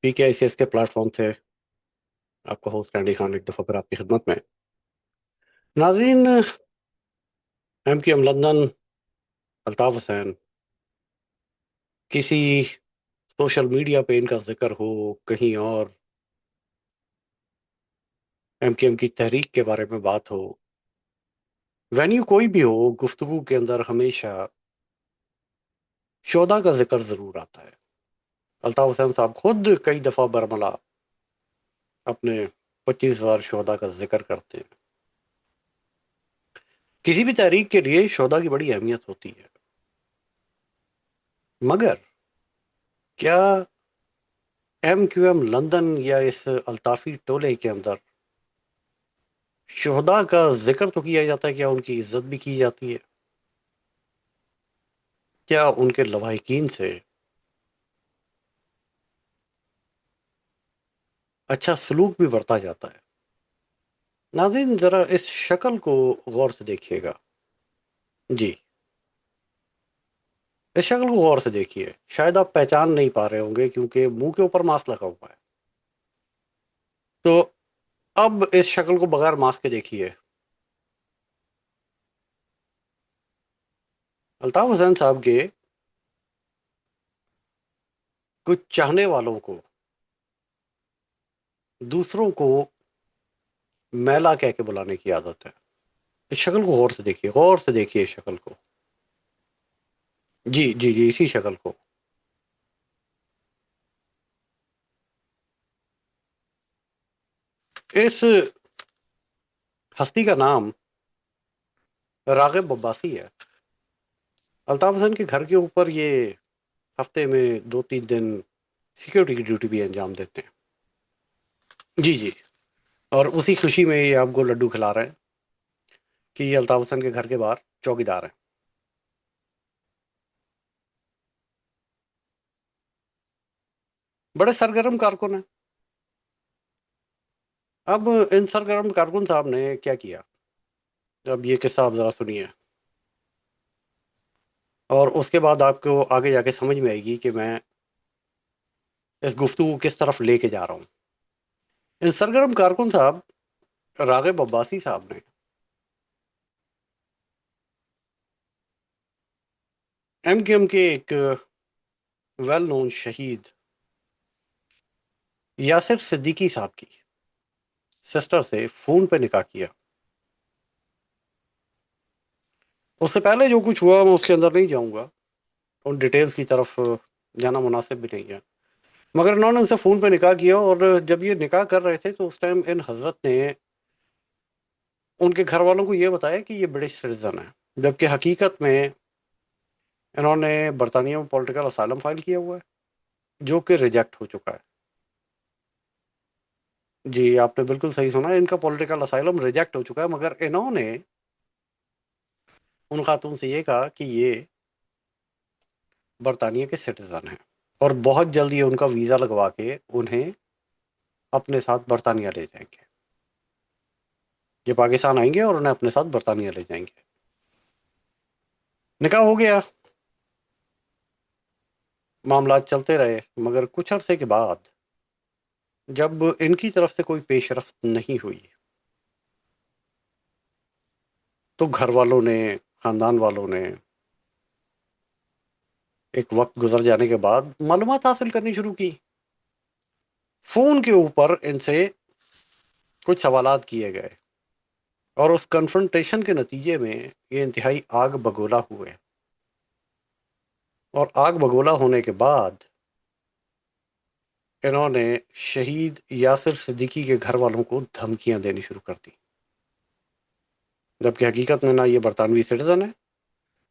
پی کے آئی C S کے plate form سے آپ کا ہوسٹ کینڈی خان ایک دفعہ پھر آپ کی خدمت میں ناظرین. M Q M London, Altaf Hussain, کسی سوشل میڈیا پہ ان کا ذکر ہو، کہیں اور ایم کیو ایم کی تحریک کے بارے میں بات ہو، وینیو کوئی بھی ہو، گفتگو کے اندر ہمیشہ شہداء کا ذکر ضرور آتا ہے. الطاف حسین صاحب خود کئی دفعہ برملا اپنے 25,000 شہداء کا ذکر کرتے ہیں. کسی بھی تحریک کے لیے شہداء کی بڑی اہمیت ہوتی ہے، مگر کیا ایم کیو ایم لندن یا اس الطافی ٹولے کے اندر شہداء کا ذکر تو کیا جاتا ہے؟ کیا ان کی عزت بھی کی جاتی ہے؟ کیا ان کے لواحقین سے اچھا سلوک بھی برتا جاتا ہے؟ ناظرین ذرا اس شکل کو غور سے دیکھیے گا. جی، اس شکل کو غور سے دیکھیے. شاید آپ پہچان نہیں پا رہے ہوں گے کیونکہ منہ کے اوپر ماسک لگا ہوا ہے. تو اب اس شکل کو بغیر ماسک کے دیکھیے. الطاف حسین صاحب کے کچھ چاہنے والوں کو دوسروں کو میلا کہہ کے بلانے کی عادت ہے. اس شکل کو غور سے دیکھیے، غور سے دیکھیے اس شکل کو. جی جی جی، اسی شکل کو. اس ہستی کا نام راغب عباسی ہے. الطاف حسین کے گھر کے اوپر یہ ہفتے میں 2-3 دن سیکورٹی کی ڈیوٹی بھی انجام دیتے ہیں. جی جی، اور اسی خوشی میں یہ آپ کو لڈو کھلا رہے ہیں کہ یہ الطاف حسین کے گھر کے باہر چوکی دار ہیں. بڑے سرگرم کارکن ہیں. اب ان سرگرم کارکن صاحب نے کیا کیا، اب یہ قصہ آپ ذرا سنیے، اور اس کے بعد آپ کو آگے جا کے سمجھ میں آئے گی کہ میں اس گفتگو کو کس طرف لے کے جا رہا ہوں. ان سرگرم کارکن صاحب راغب عباسی صاحب نے ایم کیو ایم کے ایک ویل نون شہید یاسر صدیقی صاحب کی سسٹر سے فون پہ نکاح کیا. اس سے پہلے جو کچھ ہوا میں اس کے اندر نہیں جاؤں گا، ان ڈیٹیلز کی طرف جانا مناسب بھی نہیں ہے. مگر انہوں نے ان سے فون پہ نکاح کیا، اور جب یہ نکاح کر رہے تھے تو اس ٹائم ان حضرت نے ان کے گھر والوں کو یہ بتایا کہ یہ برٹش سٹیزن ہے، جبکہ حقیقت میں انہوں نے برطانیہ میں پولیٹیکل اسائلم فائل کیا ہوا ہے جو کہ ریجیکٹ ہو چکا ہے. جی، آپ نے بالکل صحیح سنا، ان کا پولیٹیکل اسائلم ریجیکٹ ہو چکا ہے، مگر انہوں نے ان خاتون سے یہ کہا کہ یہ برطانیہ کے سٹیزن ہیں، اور بہت جلدی ان کا ویزا لگوا کے انہیں اپنے ساتھ برطانیہ لے جائیں گے. یہ پاکستان آئیں گے اور انہیں اپنے ساتھ برطانیہ لے جائیں گے. نکاح ہو گیا، معاملات چلتے رہے، مگر کچھ عرصے کے بعد جب ان کی طرف سے کوئی پیش رفت نہیں ہوئی تو گھر والوں نے، خاندان والوں نے ایک وقت گزر جانے کے بعد معلومات حاصل کرنی شروع کی. فون کے اوپر ان سے کچھ سوالات کیے گئے، اور اس کنفرنٹیشن کے نتیجے میں یہ انتہائی آگ بگولا ہوئے. اور آگ بگولا ہونے کے بعد انہوں نے شہید یاسر صدیقی کے گھر والوں کو دھمکیاں دینی شروع کر دی، جبکہ حقیقت میں نہ یہ برطانوی سٹیزن ہے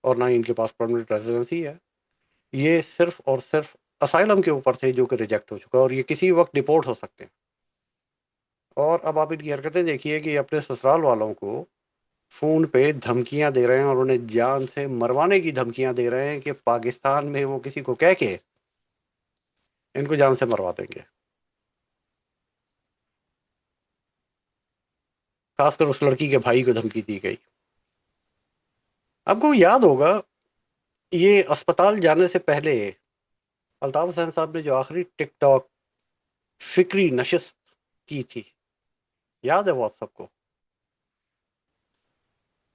اور نہ ہی ان کے پاس پرمنٹ ریزیڈنسی ہے. یہ صرف اور صرف اسائلم کے اوپر تھے جو کہ ریجیکٹ ہو چکا ہے، اور یہ کسی وقت ڈپورٹ ہو سکتے ہیں. اور اب آپ ان کی حرکتیں دیکھیے کہ یہ اپنے سسرال والوں کو فون پہ دھمکیاں دے رہے ہیں، اور انہیں جان سے مروانے کی دھمکیاں دے رہے ہیں کہ پاکستان میں وہ کسی کو کہہ کے ان کو جان سے مروا دیں گے. خاص کر اس لڑکی کے بھائی کو دھمکی دی گئی. آپ کو یاد ہوگا یہ اسپتال جانے سے پہلے الطاف حسین صاحب نے جو آخری ٹک ٹاک فکری نشست کی تھی، یاد ہے وہ آپ سب کو؟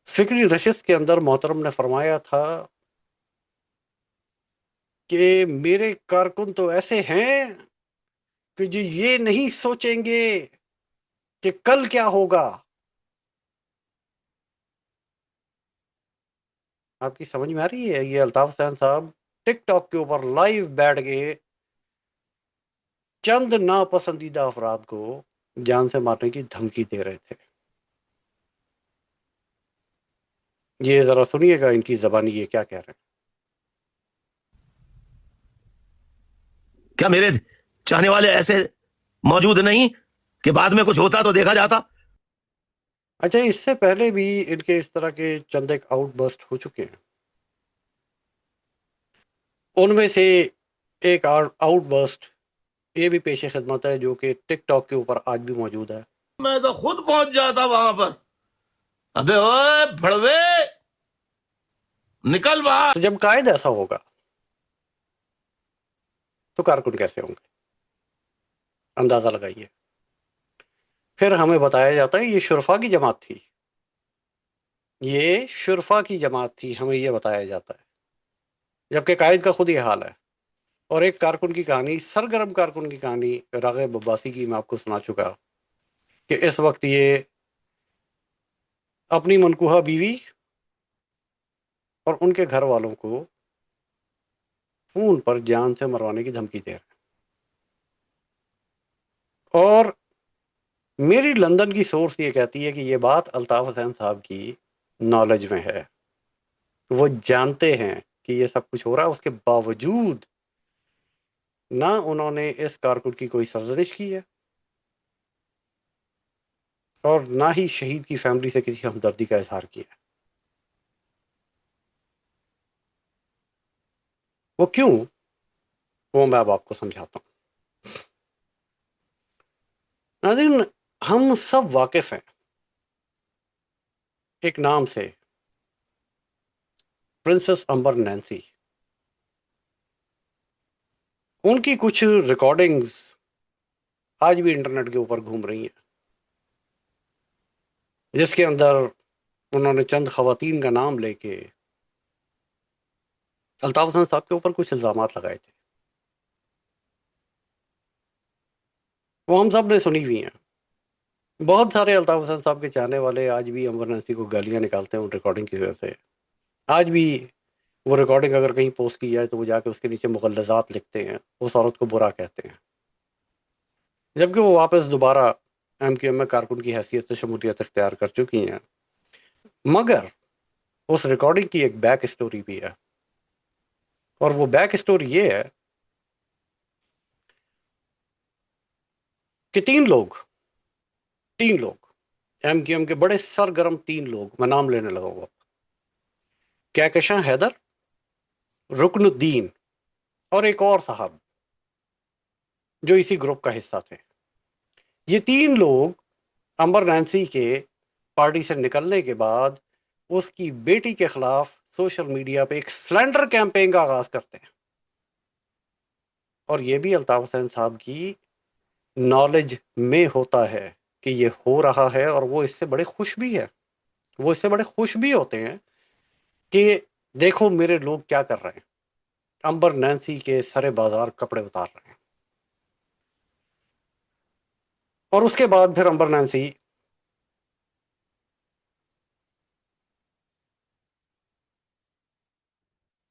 فکری نشست کے اندر محترم نے فرمایا تھا کہ میرے کارکن تو ایسے ہیں کہ جو یہ نہیں سوچیں گے کہ کل کیا ہوگا۔ آپ کی سمجھ میں آ رہی ہے؟ یہ الطاف حسین صاحب ٹک ٹاک کے اوپر لائیو بیٹھ گئے، چند ناپسندیدہ افراد کو جان سے مارنے کی دھمکی دے رہے تھے۔ یہ ذرا سنیے گا ان کی زبانی یہ کیا کہہ رہے ہیں۔ کیا میرے چاہنے والے ایسے موجود نہیں کہ بعد میں کچھ ہوتا تو دیکھا جاتا؟ اچھا، اس سے پہلے بھی ان کے اس طرح کے چند ایک آؤٹ برسٹ ہو چکے ہیں۔ ان میں سے ایک آؤٹ برسٹ یہ بھی پیش خدمت ہے جو کہ ٹک ٹاک کے اوپر آج بھی موجود ہے۔ میں تو خود پہنچ جاتا وہاں پر، ابے اوے بھڑوے نکل باہر۔ تو جب قائد ایسا ہوگا تو کارکن کیسے ہوں گے؟ اندازہ لگائیے۔ پھر ہمیں بتایا جاتا ہے یہ شرفا کی جماعت تھی، یہ شرفا کی جماعت تھی، ہمیں یہ بتایا جاتا ہے، جبکہ قائد کا خود یہ حال ہے۔ اور ایک کارکن کی کہانی، سرگرم کارکن کی کہانی راغب عباسی کی میں آپ کو سنا چکا کہ اس وقت یہ اپنی منکوہہ بیوی اور ان کے گھر والوں کو فون پر جان سے مروانے کی دھمکی دے رہے ہیں۔ اور میری لندن کی سورس یہ کہتی ہے کہ یہ بات الطاف حسین صاحب کی نالج میں ہے، وہ جانتے ہیں کہ یہ سب کچھ ہو رہا ہے، اس کے باوجود نہ انہوں نے اس کارکن کی کوئی سرزنش کی ہے اور نہ ہی شہید کی فیملی سے کسی ہمدردی کا اظہار کیا ہے۔ وہ کیوں، وہ میں اب آپ کو سمجھاتا ہوں۔ ناظرین، ہم سب واقف ہیں ایک نام سے، پرنسس امبر نینسی۔ ان کی کچھ ریکارڈنگز آج بھی انٹرنیٹ کے اوپر گھوم رہی ہیں، جس کے اندر انہوں نے چند خواتین کا نام لے کے الطاف حسین صاحب کے اوپر کچھ الزامات لگائے تھے۔ وہ ہم سب نے سنی ہوئی ہیں۔ بہت سارے الطاف حسین صاحب کے چاہنے والے آج بھی امبر نینسی کو گالیاں نکالتے ہیں ان ریکارڈنگ کی وجہ سے۔ آج بھی وہ ریکارڈنگ اگر کہیں پوسٹ کی جائے تو وہ جا کے اس کے نیچے مغلظات لکھتے ہیں، اس عورت کو برا کہتے ہیں، جبکہ وہ واپس دوبارہ ایم کیو ایم میں کارکن کی حیثیت سے شمولیت اختیار کر چکی ہیں۔ مگر اس ریکارڈنگ کی ایک بیک اسٹوری بھی ہے، اور وہ بیک اسٹوری یہ ہے کہ تین لوگ ایم کیو ایم کے بڑے سرگرم تین لوگ، میں نام لینے لگا ہوں، کہکشاں حیدر، رکن الدین اور ایک اور صاحب جو اسی گروپ کا حصہ تھے، یہ تین لوگ امبر نینسی کے پارٹی سے نکلنے کے بعد اس کی بیٹی کے خلاف سوشل میڈیا پہ ایک سلینڈر کیمپین کا آغاز کرتے ہیں۔ اور یہ بھی الطاف حسین صاحب کی نالج میں ہوتا ہے کہ یہ ہو رہا ہے، اور وہ اس سے بڑے خوش بھی ہے، وہ اس سے بڑے خوش بھی ہوتے ہیں کہ دیکھو میرے لوگ کیا کر رہے ہیں، امبر نینسی کے سرے بازار کپڑے اتار رہے ہیں۔ اور اس کے بعد پھر امبر نینسی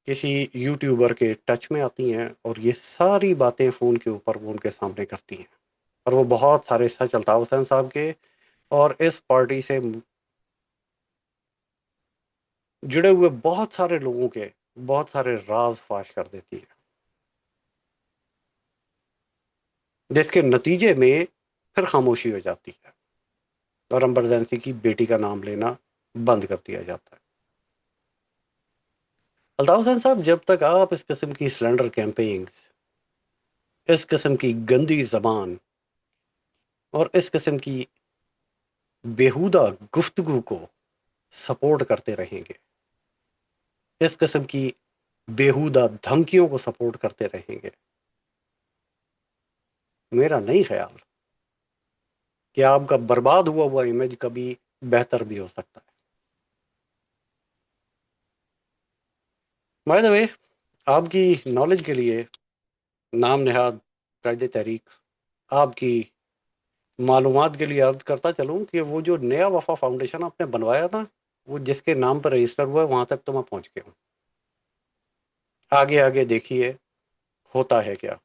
کسی یوٹیوبر کے ٹچ میں آتی ہیں اور یہ ساری باتیں فون کے اوپر وہ ان کے سامنے کرتی ہیں، اور وہ بہت سارے سچ الطاف حسین صاحب کے اور اس پارٹی سے جڑے ہوئے بہت سارے لوگوں کے بہت سارے راز فاش کر دیتی ہے، جس کے نتیجے میں پھر خاموشی ہو جاتی ہے اور امبر نینسی کی بیٹی کا نام لینا بند کر دیا جاتا ہے۔ الطاف حسین صاحب، جب تک آپ اس قسم کی سلینڈر کیمپینگز، اس قسم کی گندی زبان اور اس قسم کی بیہودہ گفتگو کو سپورٹ کرتے رہیں گے، اس قسم کی بیہودہ دھمکیوں کو سپورٹ کرتے رہیں گے، میرا نہیں خیال کہ آپ کا برباد ہوا ہوا امیج کبھی بہتر بھی ہو سکتا ہے. بائی دا وے، آپ کی نالج کے لیے نام نہاد قائد تحریک آپ کی معلومات کے لیے عرض کرتا چلوں کہ وہ جو نیا وفا فاؤنڈیشن آپ نے بنوایا نا، وہ جس کے نام پر رجسٹر ہوا ہے وہاں تک تو میں پہنچ گیا ہوں. آگے آگے دیکھیے ہوتا ہے کیا.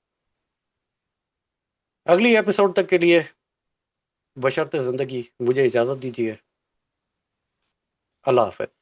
اگلی ایپیسوڈ تک کے لیے بشرط زندگی مجھے اجازت دیجیے. اللہ حافظ.